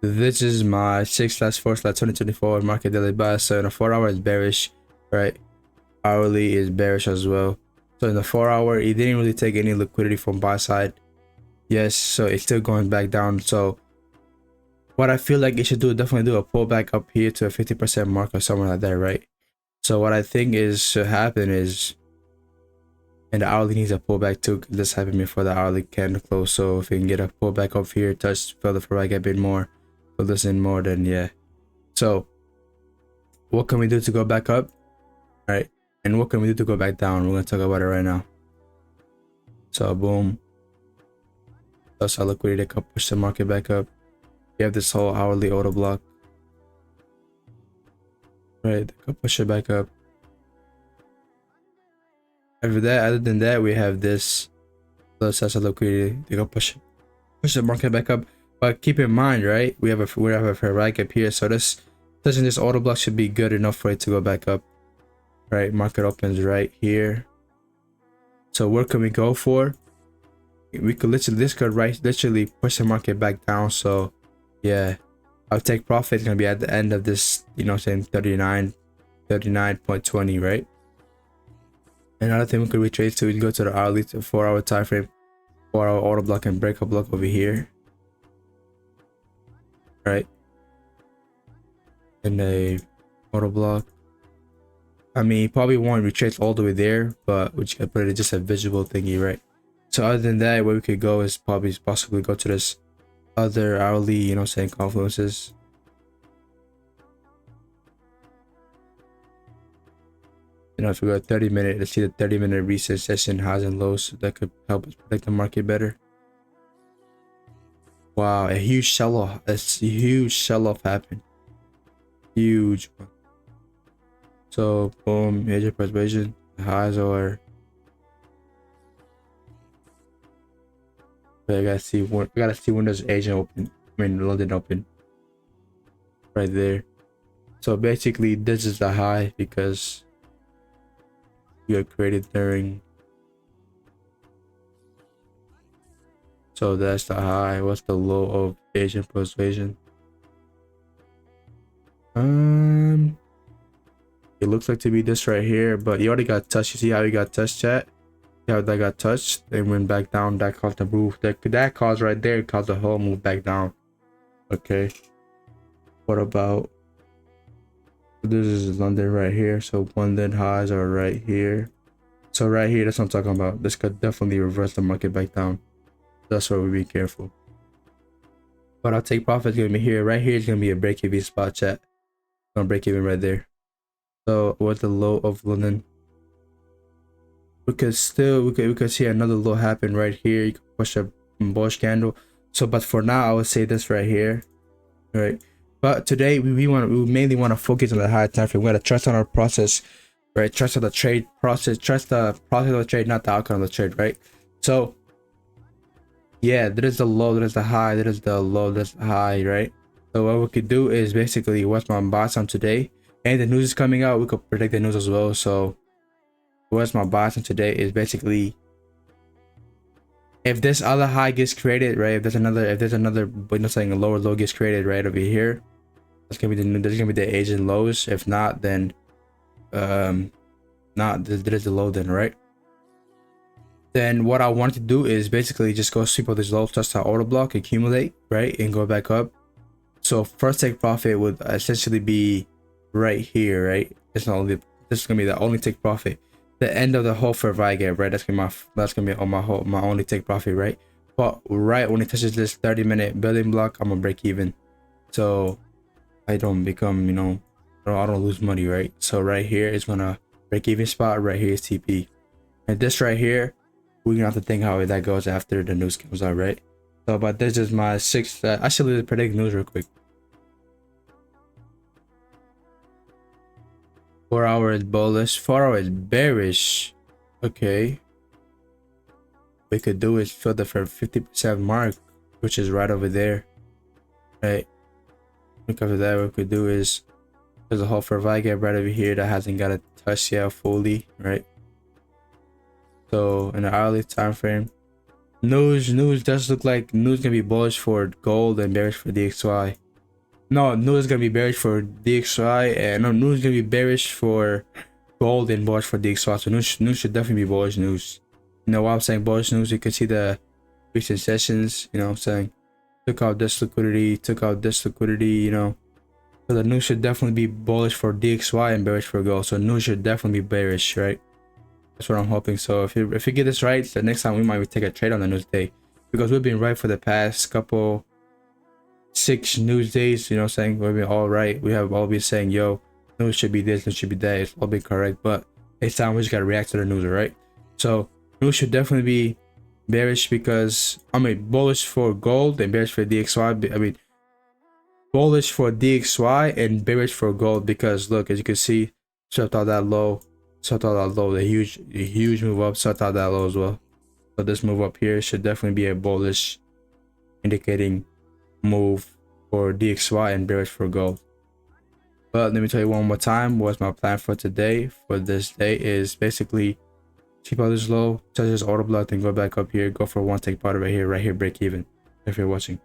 This is my 6/4/2024 market daily buy. So in the 4 hour is bearish, right? Hourly is bearish as well. So in the 4 hour, it didn't really take any liquidity from buy side. Yes, so it's still going back down. So what I feel like it should do, definitely do a pullback up here to a 50% mark or somewhere like that, right? So what I think is should happen is, and the hourly needs a pullback too. This happened before the hourly candle close. So if we can get a pullback up here, touch further for like a bit more, fill this in more, then yeah. So what can we do to go back up, right? And what can we do to go back down? We're gonna talk about it right now. So boom, that's our liquidity that can push the market back up. You have this whole hourly order block, right? That can push it back up. After that, other than that, we have this little sets of liquidity. They go push the market back up. But keep in mind, right? We have a right up here, so this touching this order block should be good enough for it to go back up, right? Market opens right here. So where can we go for? We could literally push the market back down. So yeah, I'll take profit. It's gonna be at the end of this, you know, saying 39.20, right? Another thing we could retrace to, we can go to the hourly to 4 hour time frame, 4 hour order block and break a block over here, right? And a order block. I mean, probably won't retrace all the way there, but we can put it just a visual thingy, right? So other than that, where we could go is possibly go to this other hourly, you know, saying confluences. You know, if we go 30-minute, let's see the 30-minute reset session highs and lows. That could help us predict the market better. Wow, a huge sell-off. A huge sell-off happened. Huge one. So boom, major persuasion. The highs are. I gotta see when does Asia open. I mean London open. Right there. So basically, this is the high because we are created during. So that's the high. What's the low of Asian persuasion? It looks like to be this right here, but you already got touched. You see how you got touched, chat? See how that got touched? They went back down. That caused the move. That caused right there caused the whole move back down. Okay. What about this? Is London right here? So London highs are right here. So right here, that's what I'm talking about. This could definitely reverse the market back down. That's why we be careful. But I'll take profit. It's gonna be here. Right here is gonna be a break even spot, chat. Gonna break even right there. So what's the low of London? We could see another low happen right here. You could push a bullish candle. So but for now, I would say this right here, right? But today we mainly want to focus on the higher time frame. We gotta trust on our process, right? Trust on the trade process. Trust the process of the trade, not the outcome of the trade, right? So yeah, there is the low, there is the high, there is the low, there's the high, right? So what we could do is basically what's my bias on today, and the news is coming out. We could predict the news as well. So what's my bias on today is basically if this other high gets created, right? If there's another, but not saying a lower low gets created right over here, that's gonna be the Asian lows. If not, then not there is the low then, right? Then what I want to do is basically just go sweep of this low, touch the order block, accumulate, right, and go back up. So first take profit would essentially be right here, right? This is gonna be the only take profit. The end of the whole for Vigap, right? That's gonna be on my only take profit, right? But right when it touches this 30-minute building block, I'm gonna break even. So I don't become, you know, I don't lose money, right? So right here is gonna break even spot. Right here is TP, and this right here, we're gonna have to think how that goes after the news comes out, right? So, but this is my sixth. I should predict news real quick. 4 hours bullish, 4 hours bearish. Okay. We could do is fill the 50% mark, which is right over there, right? Because of that, what we could do is there's a whole for Vigap right over here that hasn't got a touch yet fully, right? So in the hourly time frame, news does look like news gonna be bullish for gold and bearish for DXY. No, news is gonna be bearish for DXY, and no, news is gonna be bearish for gold and bullish for DXY. So news should definitely be bullish news. You know why I'm saying bullish news? You can see the recent sessions. You know what I'm saying? Took out this liquidity, took out this liquidity. You know, so the news should definitely be bullish for DXY and bearish for gold. So news should definitely be bearish, right? That's what I'm hoping. So if you get this right, the next time we might take a trade on the news day, because we've been right for the past couple 6 news days. You know what I'm saying? We've been all right. We have all been saying, yo, news should be this, news should be that. It's all been correct, but it's time we just gotta react to the news, right? So news should definitely be bearish because bullish for gold and bearish for DXY. Bullish for DXY and bearish for gold because look, as you can see, swept out that low, the huge move up, swept out that low as well. So this move up here should definitely be a bullish indicating move for DXY and bearish for gold. But let me tell you one more time what's my plan for today. For this day is basically cheap out this low, touch this order block, then go back up here, go for one take part right here, break even if you're watching.